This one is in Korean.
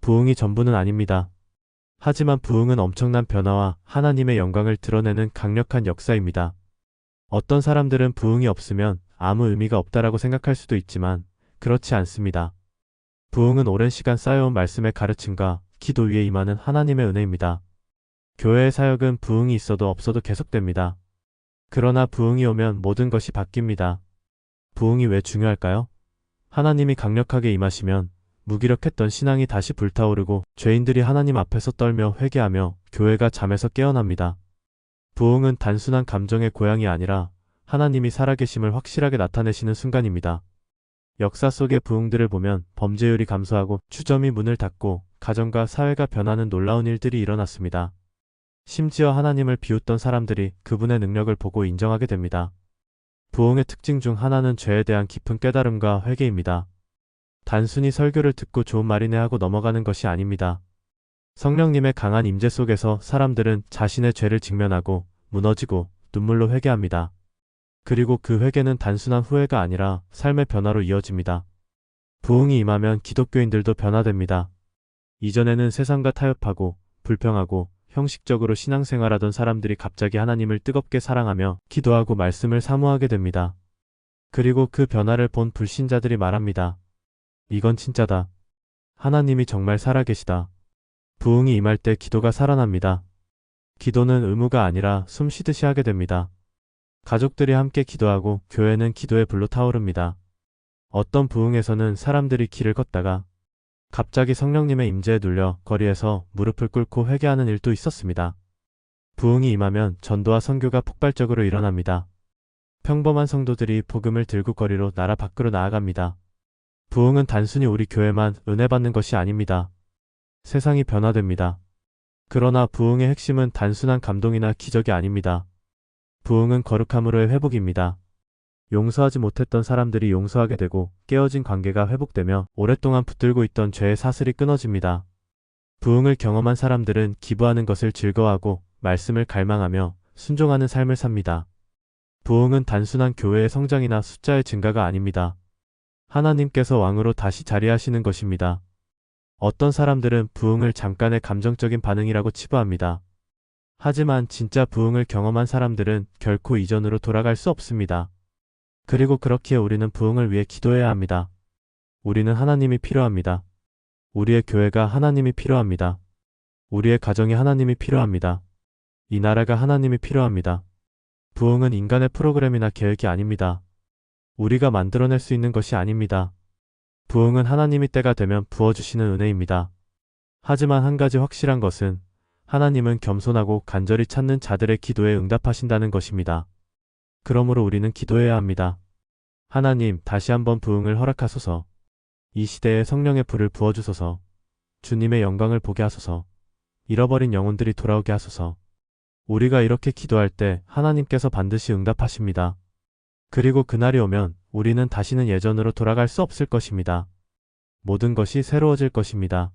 부흥이 전부는 아닙니다. 하지만 부흥은 엄청난 변화와 하나님의 영광을 드러내는 강력한 역사입니다. 어떤 사람들은 부흥이 없으면 아무 의미가 없다라고 생각할 수도 있지만 그렇지 않습니다. 부흥은 오랜 시간 쌓여온 말씀의 가르침과 기도 위에 임하는 하나님의 은혜입니다. 교회의 사역은 부흥이 있어도 없어도 계속됩니다. 그러나 부흥이 오면 모든 것이 바뀝니다. 부흥이 왜 중요할까요? 하나님이 강력하게 임하시면 무기력했던 신앙이 다시 불타오르고 죄인들이 하나님 앞에서 떨며 회개하며 교회가 잠에서 깨어납니다. 부흥은 단순한 감정의 고향이 아니라 하나님이 살아계심을 확실하게 나타내시는 순간입니다. 역사 속의 부흥들을 보면 범죄율이 감소하고 추점이 문을 닫고 가정과 사회가 변하는 놀라운 일들이 일어났습니다. 심지어 하나님을 비웃던 사람들이 그분의 능력을 보고 인정하게 됩니다. 부흥의 특징 중 하나는 죄에 대한 깊은 깨달음과 회개입니다. 단순히 설교를 듣고 좋은 말이네 하고 넘어가는 것이 아닙니다. 성령님의 강한 임재 속에서 사람들은 자신의 죄를 직면하고 무너지고 눈물로 회개합니다. 그리고 그 회개는 단순한 후회가 아니라 삶의 변화로 이어집니다. 부흥이 임하면 기독교인들도 변화됩니다. 이전에는 세상과 타협하고 불평하고 형식적으로 신앙생활하던 사람들이 갑자기 하나님을 뜨겁게 사랑하며 기도하고 말씀을 사모하게 됩니다. 그리고 그 변화를 본 불신자들이 말합니다. 이건 진짜다. 하나님이 정말 살아계시다. 부흥이 임할 때 기도가 살아납니다. 기도는 의무가 아니라 숨 쉬듯이 하게 됩니다. 가족들이 함께 기도하고 교회는 기도의 불로 타오릅니다. 어떤 부흥에서는 사람들이 길을 걷다가 갑자기 성령님의 임재에 눌려 거리에서 무릎을 꿇고 회개하는 일도 있었습니다. 부흥이 임하면 전도와 선교가 폭발적으로 일어납니다. 평범한 성도들이 복음을 들고 거리로 나라 밖으로 나아갑니다. 부흥은 단순히 우리 교회만 은혜 받는 것이 아닙니다. 세상이 변화됩니다. 그러나 부흥의 핵심은 단순한 감동이나 기적이 아닙니다. 부흥은 거룩함으로의 회복입니다. 용서하지 못했던 사람들이 용서하게 되고 깨어진 관계가 회복되며 오랫동안 붙들고 있던 죄의 사슬이 끊어집니다. 부흥을 경험한 사람들은 기부하는 것을 즐거워하고 말씀을 갈망하며 순종하는 삶을 삽니다. 부흥은 단순한 교회의 성장이나 숫자의 증가가 아닙니다. 하나님께서 왕으로 다시 자리하시는 것입니다. 어떤 사람들은 부흥을 잠깐의 감정적인 반응이라고 치부합니다. 하지만 진짜 부흥을 경험한 사람들은 결코 이전으로 돌아갈 수 없습니다. 그리고 그렇기에 우리는 부흥을 위해 기도해야 합니다. 우리는 하나님이 필요합니다. 우리의 교회가 하나님이 필요합니다. 우리의 가정이 하나님이 필요합니다. 이 나라가 하나님이 필요합니다. 부흥은 인간의 프로그램이나 계획이 아닙니다. 우리가 만들어낼 수 있는 것이 아닙니다. 부흥은 하나님이 때가 되면 부어주시는 은혜입니다. 하지만 한 가지 확실한 것은 하나님은 겸손하고 간절히 찾는 자들의 기도에 응답하신다는 것입니다. 그러므로 우리는 기도해야 합니다. 하나님, 다시 한번 부흥을 허락하소서. 이 시대에 성령의 불을 부어주소서. 주님의 영광을 보게 하소서. 잃어버린 영혼들이 돌아오게 하소서. 우리가 이렇게 기도할 때 하나님께서 반드시 응답하십니다. 그리고 그날이 오면 우리는 다시는 예전으로 돌아갈 수 없을 것입니다. 모든 것이 새로워질 것입니다.